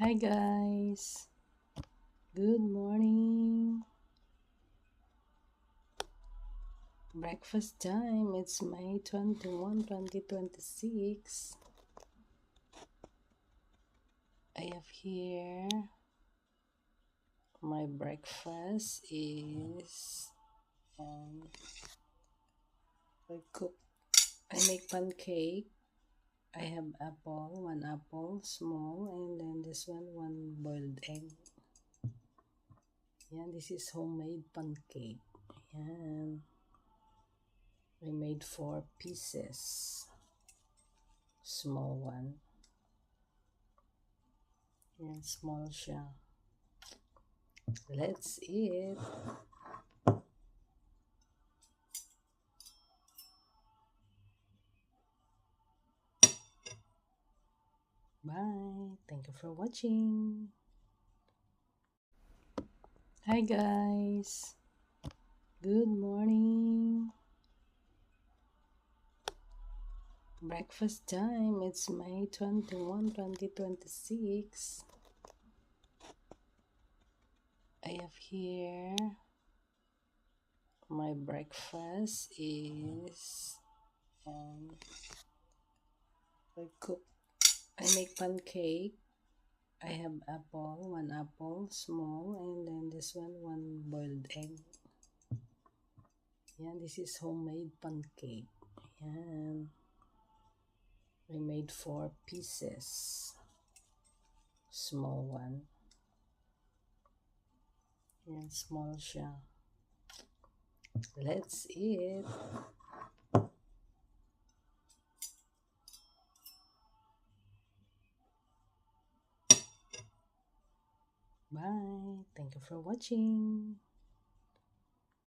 Hi guys, good morning. Breakfast time. It's May 21, 2026. I have here my breakfast is I cook. I make pancake. I have one apple, small, and then this one boiled egg. Yeah, this is homemade pancake. Yan. I made 4 pieces. Small one. Yan, small siya. Let's eat. Bye. Thank you for watching. Hi guys. Good morning. Breakfast time. It's May 21, 2026. I have here my breakfast is I cook. I make pancake. I have one apple, small, and then this one boiled egg. Yeah, this is homemade pancake. Yan. I made 4 pieces. Small one. Yan, small siya. Let's eat. Bye. Thank you for watching.